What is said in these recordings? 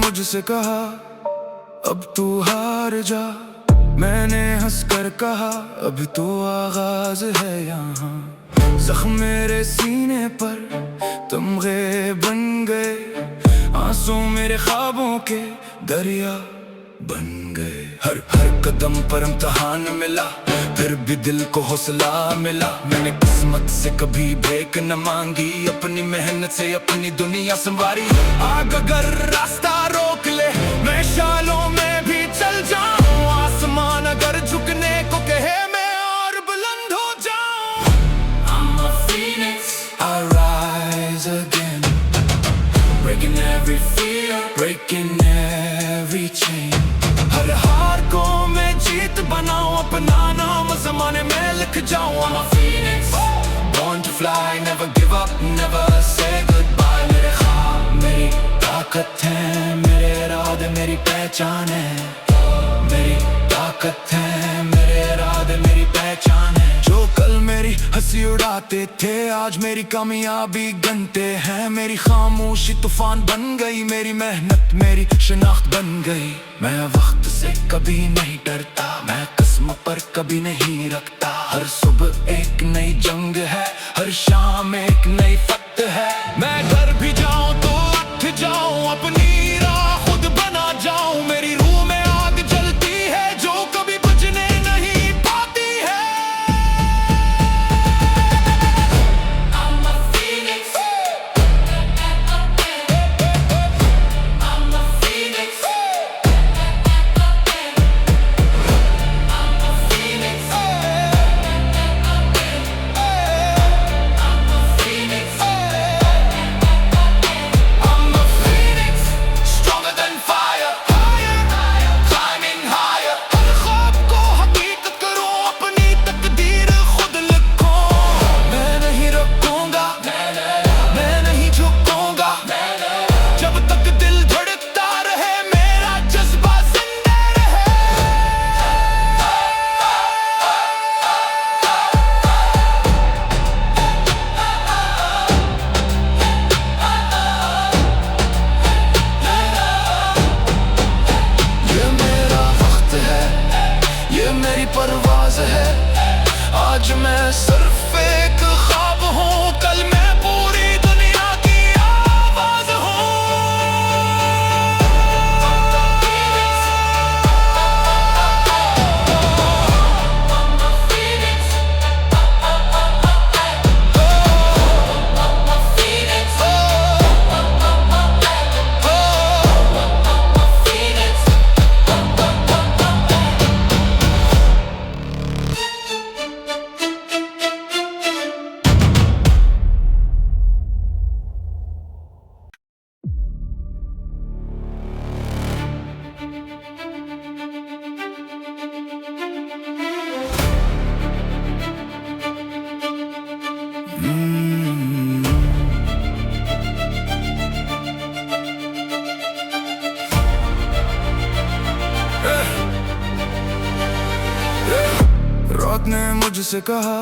मुझसे कहा अब तू हार जा, मैंने हंसकर कहा अभी तो आगाज है यहाँ। जख्म मेरे सीने पर तमगे बन गए, आंसू मेरे ख्वाबों के दरिया बन गए। हर हर कदम पर इम्तिहान मिला, फिर भी दिल को हौसला मिला। मैंने किस्मत से कभी ब्रेक न मांगी, अपनी मेहनत से अपनी दुनिया संवारी। आग अगर रास्ता रोक ले मैं शालों में भी चल जाऊं, आसमान अगर झुकने को कहे मैं और बुलंद हो जाऊं। I'm a phoenix, I rise again, breaking every fear, breaking every chain। हर हार को मैं जीत बनाऊं, अपना नाम ज़माने में लिख जाऊं। I'm a phoenix, born to fly, never give up, never say goodbye। मेरे ख्वाब मेरी ताकत है, मेरे इरादे मेरी पहचान है। मेरी ताकत है, मेरे इरादे मेरी पहचान है। जो कल मेरी हंसी उड़ाते थे आज मेरी कामयाबी गिनते हैं। मेरी खामोशी तूफान बन गई, मेरी मेहनत मेरी शिनाख्त बन गई। मैं वक्त से कभी नहीं डरता, मैं किस्मत पर कभी नहीं रखता। हर सुबह एक नई जंग है, हर शाम एक नई फतह है। मैं घर भी जाऊं तो उठ जाऊं, अपनी राह खुद बना जाऊं। मेरी रूह में आग जलती है जो कभी बुझने नहीं पाती है। I'm a phoenix, I'm a phoenix, I'm a phoenix, I'm a phoenix, stronger than fire, climbing higher। हर ख्वाब को हकीकत करूं, अपनी तकदीर खुद लिखूं। मैं नहीं रुकूंगा, मैं नहीं झुकूंगा, जब तक दिल धड़कता रहे मेरा जज्बा जिंदा रहे। ये मेरा वक्त है, ये मेरी परवाज़ है। आज मैं सिर्फ एक ख्वाब हूँ, कल मैं पूरी दुनिया की आवाज़ हूँ। रात ने मुझसे कहा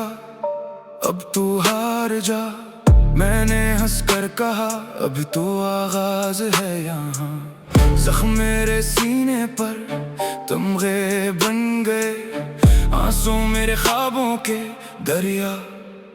अब तू हार जा, मैंने हंसकर कहा अभी तो आगाज है यहाँ। जख्म मेरे सीने पर तमगे बन गए, आंसू मेरे ख्वाबों के दरिया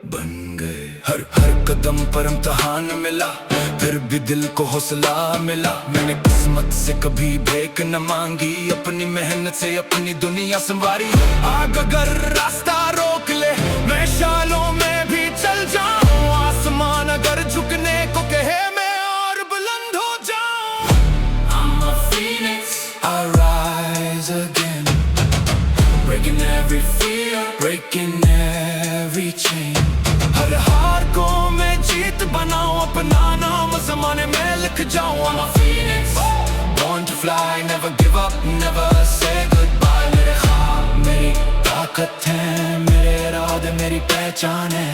बन गए। हर हर कदम पर इम्तिहान मिला, फिर भी दिल को हौसला मिला। मैंने किस्मत से कभी ब्रेक न मांगी, अपनी मेहनत से अपनी दुनिया संवारी। आग अगर रास्ता रोक ले मैं शालों में भी चल जाऊं, आसमान अगर झुकने को कहे मैं और बुलंद हो जाऊं। I'm a phoenix, I rise again, breaking every fear, breaking every chain। हर हार को मैं जीत बनाऊं, अपना नाम ज़माने में लिख जाऊं। I'm a phoenix, born to fly, never give up, never say goodbye। मेरे ख्वाब मेरी ताकत है, मेरे इरादे मेरी पहचान है।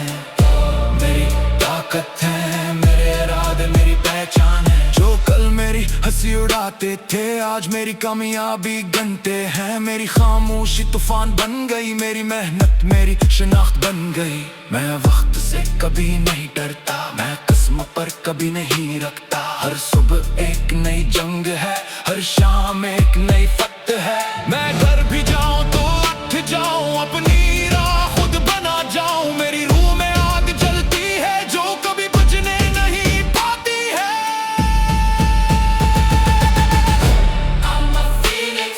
मेरी ताकत है, मेरे इरादे मेरी पहचान है। जो कल मेरी हंसी उड़ाते थे आज मेरी कामयाबी गिनते हैं। मेरी खामोशी तूफान बन गई, मेरी मेहनत मेरी शिनाख्त बन गई। मैं वक्त से कभी नहीं डरता, मैं किस्म पर कभी नहीं रखता। हर सुबह एक नई जंग है, हर शाम एक नई फतह है। मैं घर भी जाऊं तो उठ जाऊं, अपनी राह खुद बना जाऊं। मेरी रूह में आग जलती है जो कभी बुझने नहीं पाती है। I'm a phoenix,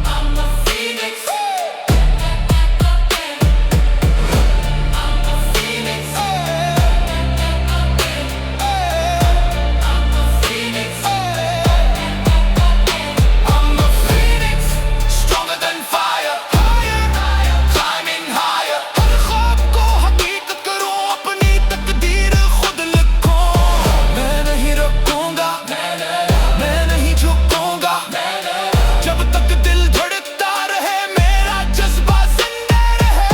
I'm a phoenix, I'm a phoenix, I'm a phoenix, stronger than fire, higher, climbing higher। हर ख्वाब को हकीकत करूं, अपनी तकदीर खुद लिखूं। मैं नहीं रुकूंगा, मैं नहीं झुकूंगा, जब तक दिल धड़कता रहे, मेरा जज्बा जिंदा रहे।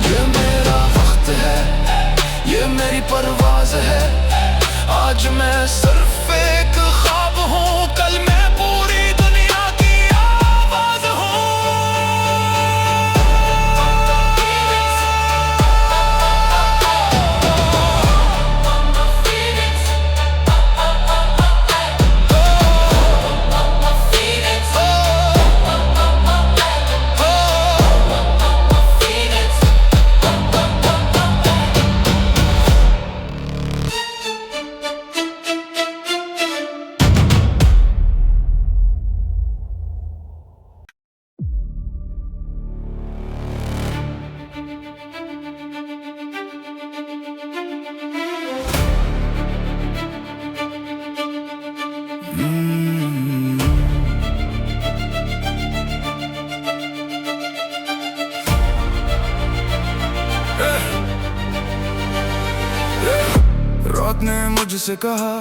ये मेरा वक्त है, ये मेरी परवाज़ है। आज मैं सिर्फ एक ख्वाब हूँ, कल मैं पूरी दुनिया की आवाज़ हूँ। रात ने मुझसे कहा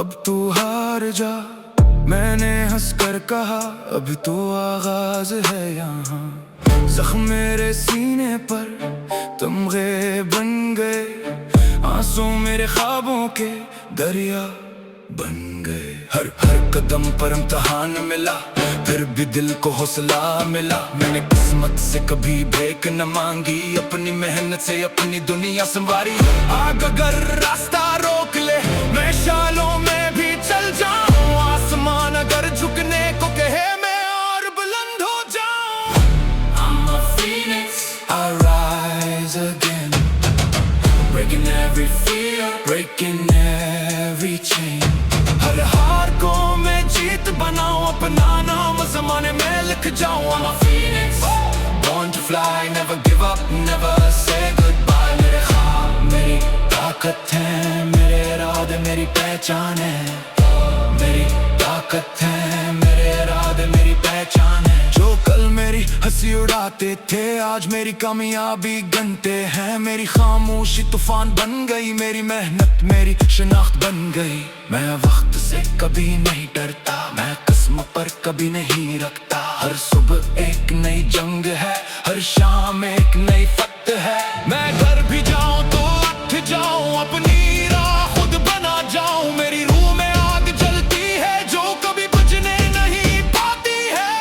अब तू हार जा, मैंने हंसकर कहा अभी तो आगाज है यहाँ। जख्म मेरे सीने पर तमगे बन गए, आंसू मेरे ख्वाबों के दरिया बन गए। हर हर कदम पर इम्तिहान मिला, फिर भी दिल को हौसला मिला। मैंने किस्मत से कभी ब्रेक न मांगी, अपनी मेहनत से अपनी दुनिया संवारी। आग अगर रास्ता रोक ले, मैं शालों में भी चल जाऊं। आसमान अगर झुकने को कहे, मैं और बुलंद हो जाऊं। I'm a phoenix, I rise again, breaking every fear, breaking every chain। हर हार को मैं जीत बनाऊं, अपना नाम ज़माने में लिख जाऊं। I'm a phoenix, born to fly, never give up, never say goodbye। मेरे ख्वाब मेरी ताकत है, मेरे इरादे मेरी पहचान है। मेरी ताकत है, मेरे इरादे मेरी पहचान है। जो कल मेरी हंसी उड़ाते थे, आज मेरी कामयाबी गिनते हैं। मेरी खामोशी तूफान बन गई, मेरी मेहनत मेरी शिनाख्त बन गई। मैं वक्त से कभी नहीं डरता, मैं किस्म पर कभी नहीं रखता। हर सुबह एक नई जंग है, हर शाम एक नई फतह है। मैं घर भी जाऊं तो उठ जाऊं, अपनी राह खुद बना जाऊं। मेरी रूह में आग जलती है जो कभी बुझने नहीं पाती है।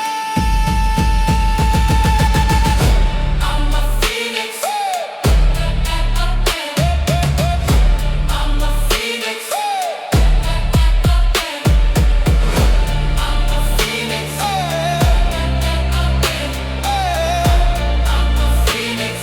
I'm a phoenix, I'm a phoenix, I'm a phoenix, I'm a phoenix।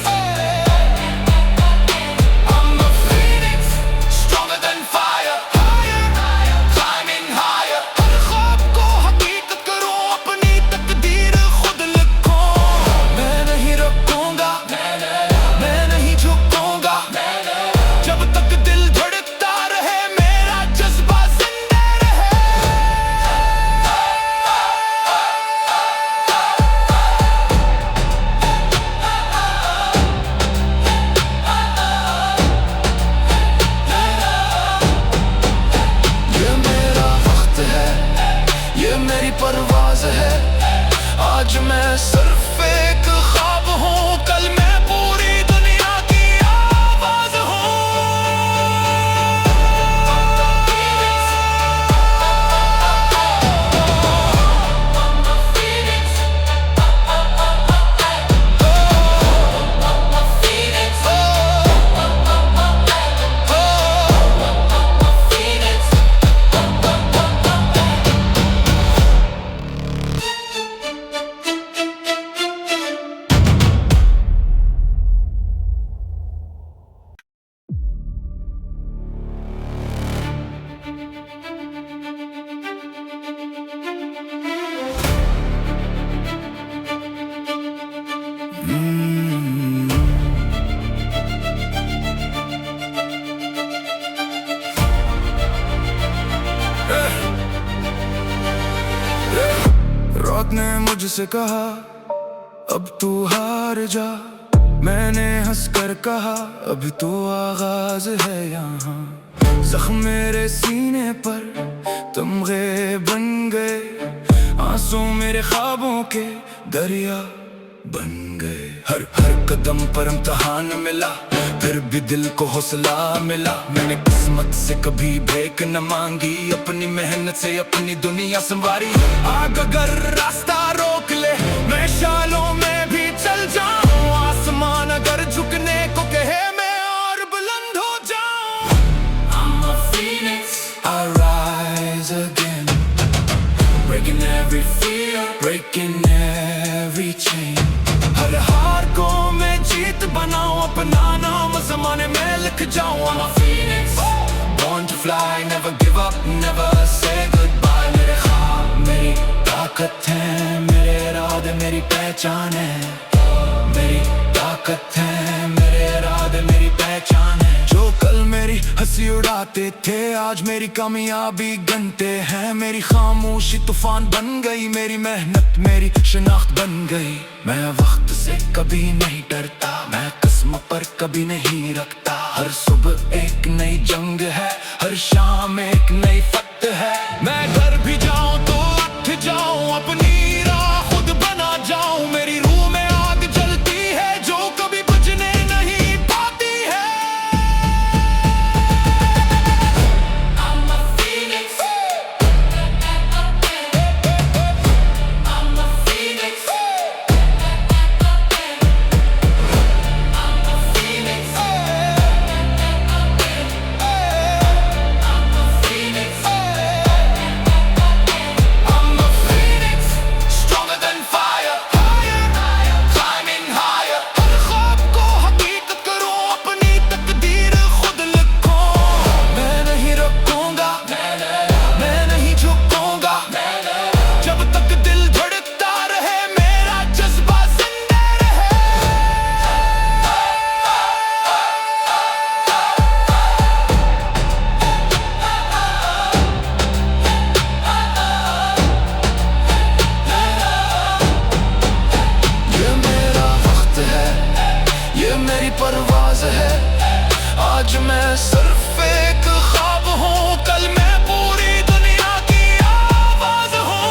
रात ने मुझसे कहा अब तू हार जा, मैंने हंसकर कहा अभी तो आगाज है यहाँ। जख्म मेरे सीने पर तमगे बन गए, आंसू मेरे ख्वाबों के दरिया बन गए। हर हर कदम पर इम्तिहान मिला, फिर भी दिल को हौसला मिला। मैंने किस्मत से कभी ब्रेक न मांगी, अपनी मेहनत से अपनी दुनिया संवारी। आग अगर रास्ता रोक ले, मैं शालों में भी चल जाऊं। आसमान अगर झुकने को कहे, मैं और बुलंद हो जाऊं। I'm a phoenix, I rise again, breaking every fear, breaking every chain। हर हार को मैं जीत बनाऊं, अपना नाम ज़माने में लिख जाऊं। I'm a phoenix, born to fly, never give up, never say goodbye। मेरे ख्वाब मेरी ताकत है, मेरे इरादे मेरी पहचान है। मेरी ताकत है, मेरे इरादे मेरी पहचान है। जो कल मेरी हंसी उड़ाते थे, आज मेरी कामयाबी गनते हैं। मेरी खामोशी तूफान बन गई, मेरी मेहनत मेरी शनाख्त बन गई। मैं वक्त से कभी नहीं डरता, मैं किस्मत पर कभी नहीं रखता। हर सुबह एक नई जंग है, हर शाम एक नई फतह है। मैं घर भी जाऊं तो उठ जाऊं, अपनी राह खुद बना जाऊं। मेरी रूह में आग जलती है, जो कभी बुझने नहीं पाती है। I'm a phoenix, I'm a phoenix, I'm a phoenix, I'm a phoenix, I'm a phoenix, stronger than fire, higher, climbing higher। हर ख्वाब को हकीकत करूं, अपनी तकदीर खुद लिखूं। मैं नहीं रुकूंगा, मैं नहीं झुकूंगा, जब तक दिल धड़कता रहे, मेरा जज्बा जिंदा रहे। ये मेरा वक्त है, ये मेरी परवाज़ है। आज मैं सिर्फ एक ख्वाब हूँ, कल मैं पूरी दुनिया की आवाज़ हूँ।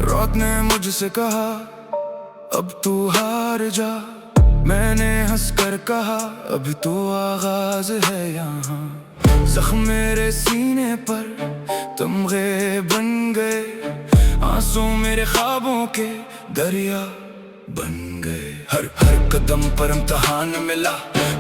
रात ने मुझसे कहा अब तू हार जा, मैंने हंसकर कहा अभी तो आगाज है यहाँ। जख्म मेरे सीने पर तमगे बन गए, आंसू मेरे ख्वाबों के दरिया बन गए। हर हर कदम पर इम्तिहान मिला,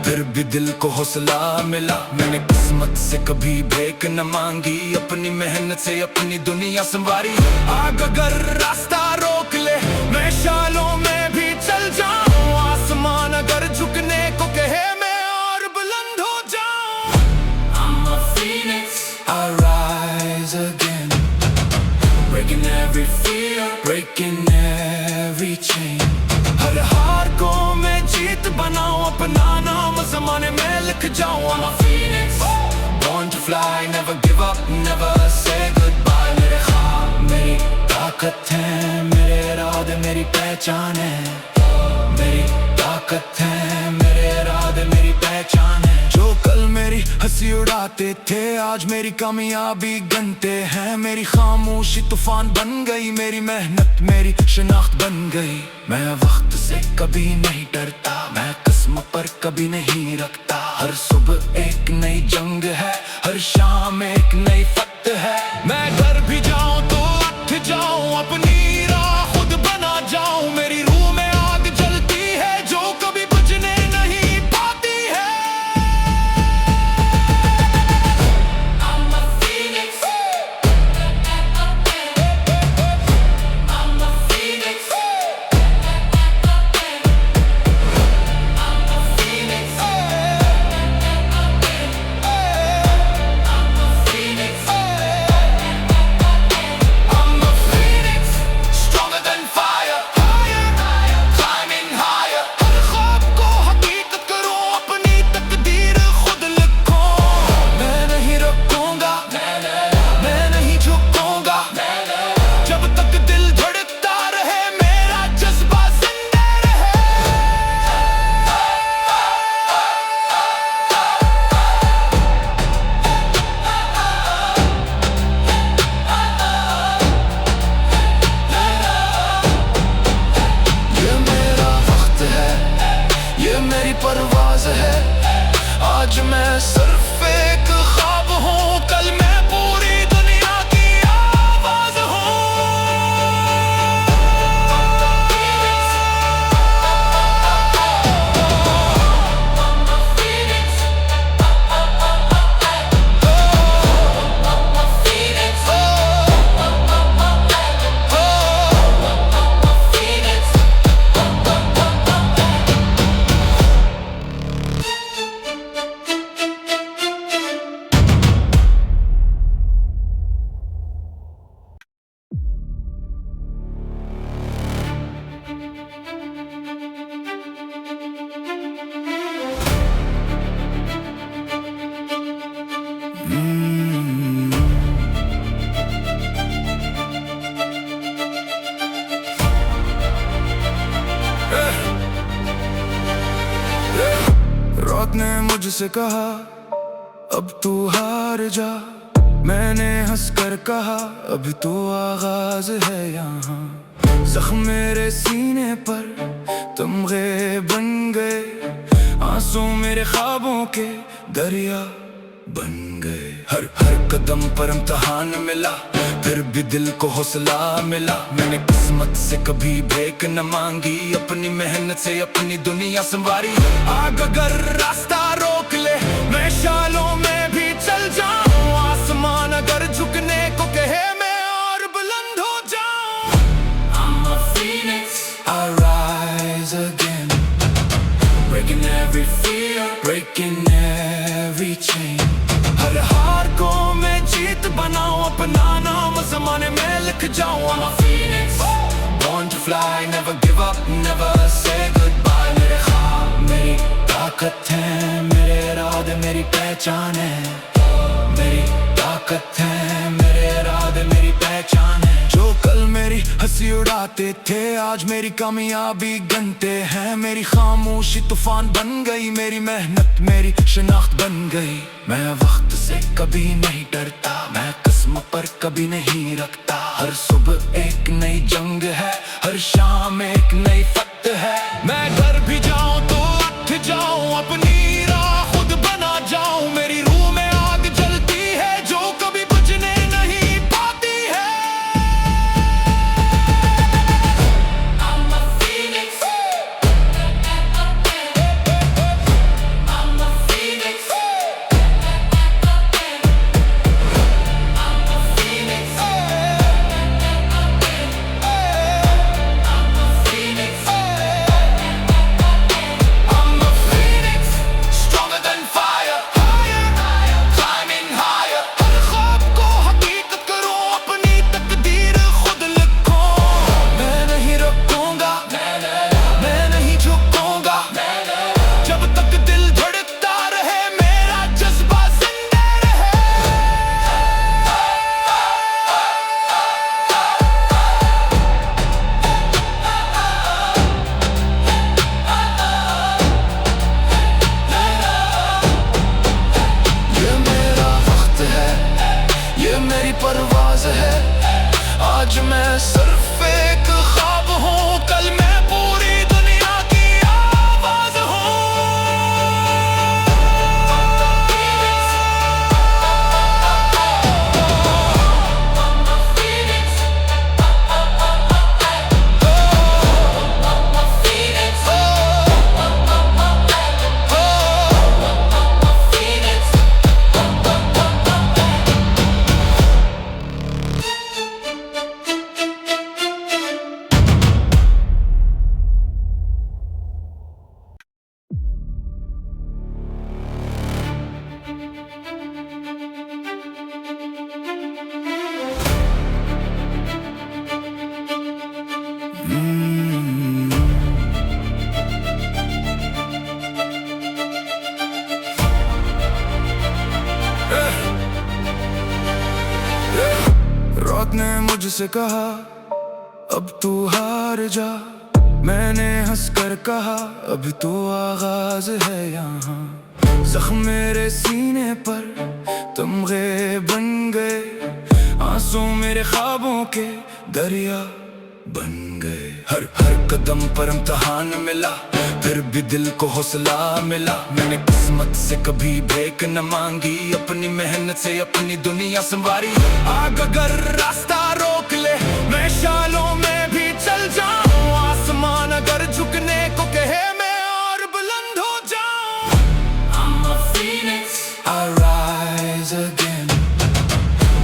फिर भी दिल को हौसला मिला। मैंने किस्मत से कभी ब्रेक न मांगी, अपनी मेहनत से अपनी दुनिया संवारी। आग अगर रास्ता रोक ले, मैं शालों में भी चल जाऊं। आसमान अगर झुकने को कहे, मैं और बुलंद हो जाऊं। I'm a phoenix, I rise again, breaking every fear, breaking every chain। हर हार को मैं जीत बनाऊं, अपना नाम ज़माने में लिख जाऊं। I'm a phoenix, born to fly, never give up, never say goodbye। मेरे ख्वाब मेरी ताकत है, मेरे इरादे मेरी पहचान है। मेरी ताकत है, मेरे इरादे मेरी पहचान है। जो कल मेरी हंसी उड़ाते थे, आज मेरी कामयाबी गिनते हैं। मेरी खामोशी तूफान बन गई, मेरी मेहनत मेरी शिनाख्त बन गई। मैं वक्त से कभी नहीं डरता, मैं किस्म पर कभी नहीं रखता। हर सुबह एक नई जंग है, हर शाम एक नई फतह है। मैं डर भी जाऊं तो उठ जाऊं, अपनी राह खुद बना जाऊं। मेरी रूह में आग जलती है जो कभी बुझने नहीं पाती है। I'm a phoenix. I'm a phoenix. I'm a phoenix. I'm a phoenix, stronger than fire, higher, climbing higher. हर ख्वाब को हकीकत करूं, अपनी तकदीर खुद लिखूं। मैं नहीं रुकूंगा, मैं नहीं झुकूंगा, जब तक दिल धड़कता रहे, मेरा जज्बा जिंदा रहे। ये मेरा वक्त है, ये मेरी परवाज़ है। आज मैं सिर्फ एक ख्वाब हूँ, कल मैं पूरी दुनिया की आवाज़ हूँ। रात ने मुझसे कहा अब तू हार जा, मैंने हंसकर कहा अब तो आगाज है यहाँ। जख्म मेरे सीने पर तमगे बन गए, आंसू मेरे ख्वाबों के दरिया बन गए। हर कदम पर इम्तिहान मिला, फिर भी दिल को हौसला मिला। मैंने किस्मत से कभी भीख न मांगी, अपनी मेहनत से अपनी दुनिया संवारी। आग अगर रास्ता रोक ले, मैं शालों में भी चल जाऊं। आसमान अगर झुकने को कहे, मैं और बुलंद हो जाऊं। I'm a phoenix, I rise again, breaking every fear, breaking every chain। हर हार को मैं जीत बनाऊं, अपना नाम ज़माने में लिख जाऊं। I'm a phoenix, born to fly, never give up, never say goodbye। मेरे ख्वाब मेरी ताकत है, मेरे इरादे मेरी पहचान है। मेरी ताकत है, मेरे इरादे मेरी पहचान है। जो कल मेरी हंसी उड़ाते थे, आज मेरी कामयाबी गिनते हैं। मेरी खामोशी तूफान बन गई, मेरी मेहनत मेरी शिनाख्त बन गई। मैं वक्त से कभी नहीं डरता, मैं किस्म पर कभी नहीं रखता। हर सुबह एक नई जंग है, हर शाम एक नई फतह है। मैं डर भी जाऊं तो उठ जाऊं, अपनी राह खुद बना जाऊं। मेरी रूह में आग जलती है जो कभी बुझने नहीं पाती है। I'm a phoenix, I'm a phoenix, I'm a phoenix, I'm a phoenix। आज मैं सिर्फ एक ख्वाब हूँ, कल मैं पूरी दुनिया की आवाज हूँ। रात ने मुझसे कहा अब तू हार जा, मैंने हंसकर कहा अब तो आगाज है यहाँ। जख्म मेरे सीने पर तमगे बन गए, आंसू मेरे ख्वाबों के दरिया बन गए। हर हर कदम पर इम्तिहान मिला, फिर भी दिल को हौसला मिला। मैंने किस्मत से कभी भीख न मांगी, अपनी मेहनत से अपनी दुनिया संवारी। आग अगर रास्ता रोक ले, मैं शालों में भी चल जाऊं। आसमान अगर झुकने को कहे, मैं और बुलंद हो जाऊं। I'm a phoenix, I rise again,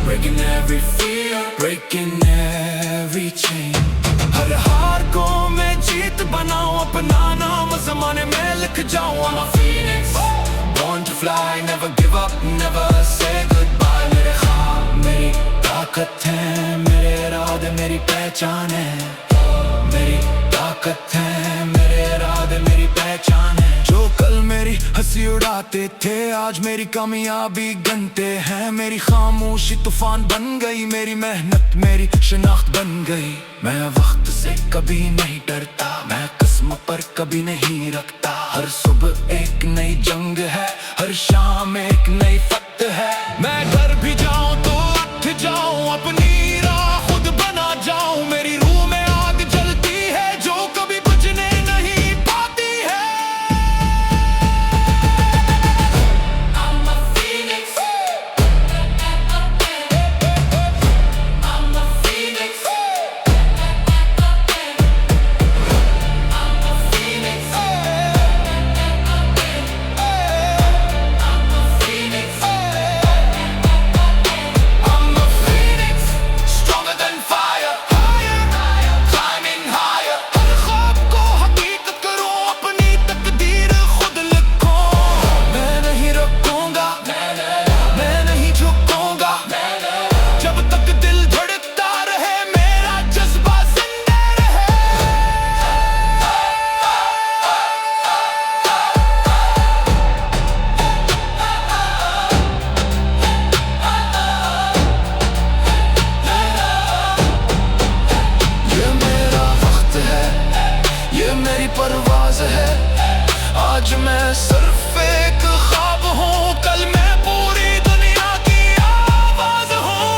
breaking every fear, breaking every chain। हर हार को मैं जीत बनाऊं, अपना नाम ज़माने में लिख जाऊं। I'm a phoenix, born to fly, never give up, never say goodbye। मेरे ख्वाब मेरी ताकत है, मेरे इरादे मेरी पहचान है। मेरी ताकत है, मेरे इरादे मेरी पहचान है। जो कल मेरी हंसी उड़ाते थे, आज मेरी कामयाबी गिनते हैं। मेरी खामोशी तूफान बन गई, मेरी मेहनत मेरी शनाख्त बन गई। मैं वक्त से कभी नहीं डरता, मैं किस्म पर कभी नहीं रखता। हर सुबह एक नई जंग है, हर शाम एक नई फतह है। मैं डर भी जाऊं तो उठ जाऊं, अपनी राह खुद बना जाऊं। मेरी रूह में आग जलती है, जो कभी बुझने नहीं पाती है। I'm a phoenix, I'm a phoenix, I'm a phoenix, I'm a phoenix, stronger than fire, higher, climbing higher। हर ख्वाब को हकीकत करूं, अपनी तकदीर खुद लिखूं। मैं नहीं रुकूंगा, मैं नहीं झुकूंगा, जब तक दिल धड़कता रहे, मेरा जज्बा जिंदा रहे। ये मेरा वक्त है, ये मेरी परवाज़ है। आज मैं सिर्फ एक ख्वाब हूँ, कल मैं पूरी दुनिया की आवाज हूँ।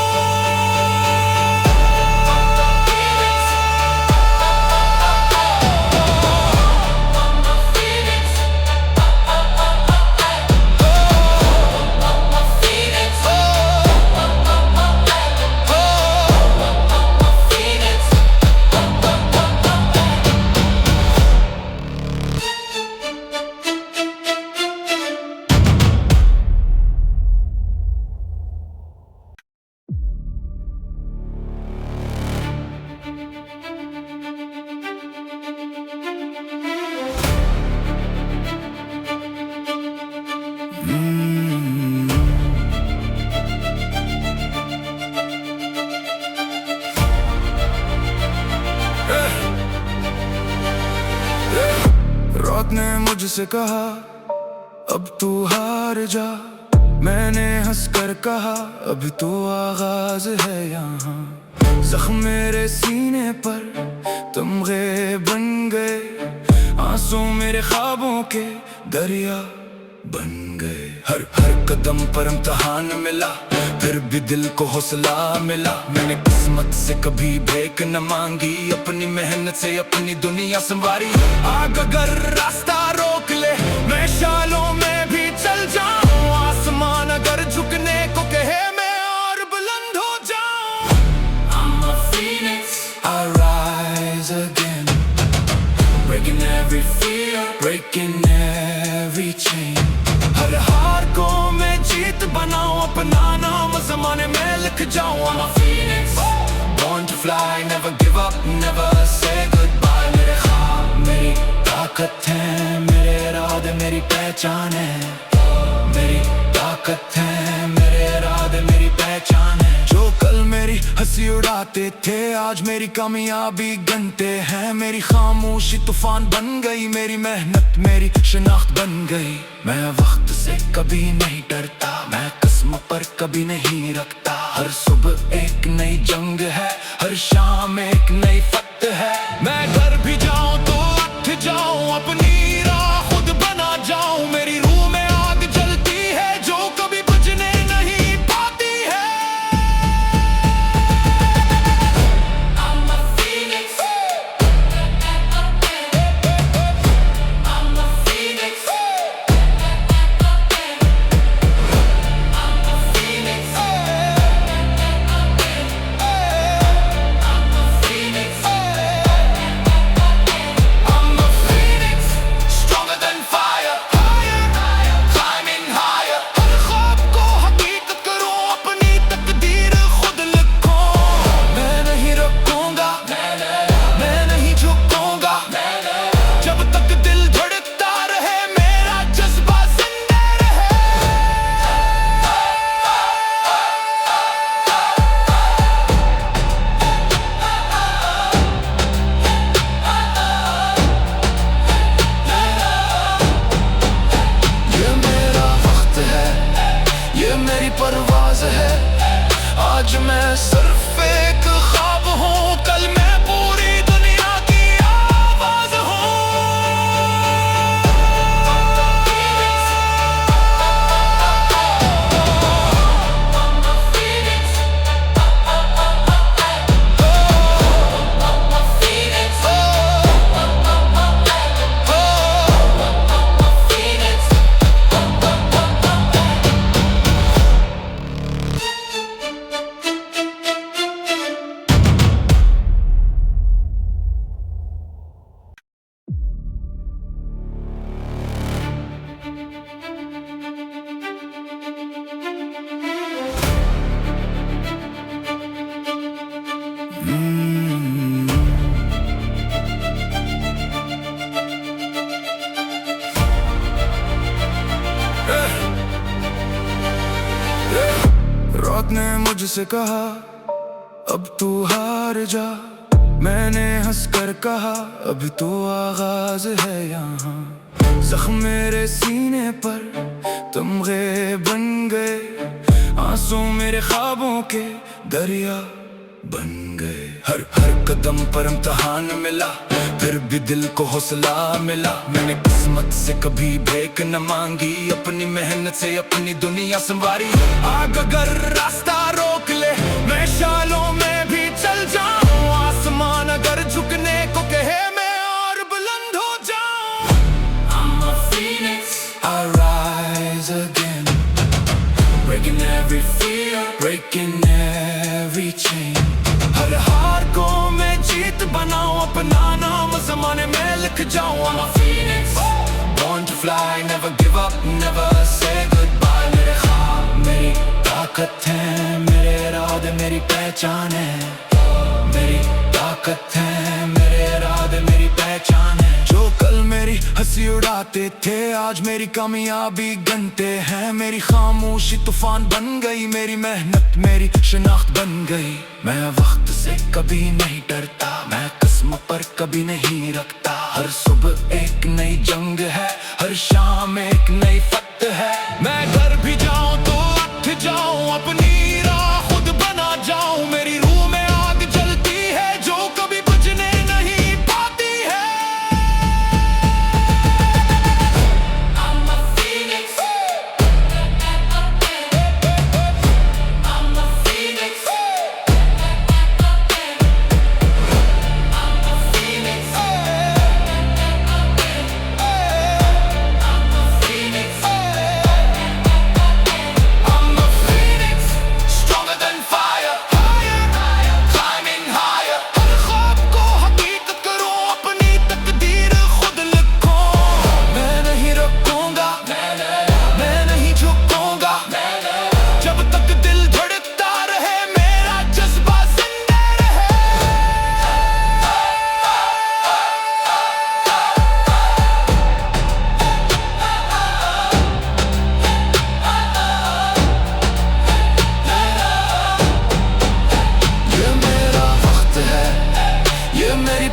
रात ने मुझसे कहा अब तू हार जा, मैंने हंसकर कहा अब तो आगाज है यहाँ। जख्म मेरे सीने पर तमगे बन गए, आंसू मेरे ख्वाबों के दरिया बन गए। हर हर कदम पर इम्तिहान मिला, फिर भी दिल को हौसला मिला। मैंने किस्मत से कभी भीख न मांगी, अपनी मेहनत से अपनी दुनिया संवारी। आग अगर रास्ता रोक ले, मैं शालों में भी चल जाऊं। आसमान अगर झुकने को कहे, मैं और बुलंद हो जाऊं। I'm a phoenix, I rise again, breaking every fear, breaking every chain। हर हार को मैं जीत बनाऊं, अपना नाम ज़माने में लिख जाऊं। I'm a phoenix, born to fly, never give up, never say goodbye। मेरे ख्वाब मेरी ताकत है, मेरे इरादे मेरी पहचान है। मेरी ताकत है, मेरे इरादे मेरी पहचान है। जो कल मेरी हंसी उड़ाते थे, आज मेरी कामयाबी गिनते हैं। मेरी खामोशी तूफान बन गई, मेरी मेहनत मेरी शिनाख्त बन गई। मैं वक्त से कभी नहीं डरता, मैं किस्म पर कभी नहीं रखता। हर सुबह एक नई जंग है, हर शाम एक नई फतह है। मैं घर भी जाऊं तो उठ जाऊं, अपनी राह खुद बना जाऊं। मेरी रूह में आग जलती है, जो कभी बुझने नहीं पाती है। I'm a phoenix, I'm a phoenix, I'm a phoenix, I'm a phoenix, stronger than fire, higher, climbing higher। हर ख्वाब को हकीकत करूं, अपनी तकदीर खुद लिखूं। मैं नहीं रुकूंगा, मैं नहीं झुकूंगा, जब तक दिल धड़कता रहे, मेरा जज्बा जिंदा रहे। ये मेरा वक्त है, ये मेरी परवाज़ है। आज मैं सिर्फ एक ख्वाब हूँ, कल मैं पूरी दुनिया की आवाज़ हूँ। रात ने मुझसे कहा, अब तू हार जा। मैंने हंसकर कहा, अब तो आगाज है यहाँ। जख्म मेरे सीने पर तमगे बन गए, आंसू मेरे ख्वाबों के दरिया बन गए। हर हर कदम पर इम्तिहान मिला, फिर भी दिल को हौसला मिला। मैंने किस्मत से कभी भीख न मांगी, अपनी मेहनत से अपनी दुनिया संवारी। आग अगर रास्ता रोक ले, मैं शालों में भी चल जाऊं। आसमान अगर झुकने को कहे, मैं और बुलंद हो जाऊं। I'm a phoenix, I rise again, breaking every fear, breaking every chain। हर हार को मैं जीत बनाऊं, अपना नाम ज़माने में लिख जाऊं। I'm a phoenix, born to fly, never give up, never say goodbye। मेरे ख्वाब मेरी ताकत है, मेरे इरादे मेरी पहचान है। मेरी ताकत है, मेरे इरादे मेरी पहचान है। जो कल मेरी हंसी उड़ाते थे, आज मेरी कामयाबी गिनते हैं। मेरी खामोशी तूफान बन गई, मेरी मेहनत मेरी शिनाख्त बन गई। मैं वक्त से कभी नहीं डरता, मैं किस्म पर कभी नहीं रखता। हर सुबह एक नई जंग है, हर शाम एक नई फतह है। मैं घर भी जाऊं तो उठ जाऊं, अपनी राह खुद बना जाऊं। मेरी रूह में आग जलती है, जो कभी बुझने नहीं पाती है। I'm a phoenix,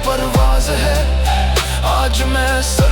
परवाज है। आज मैं सर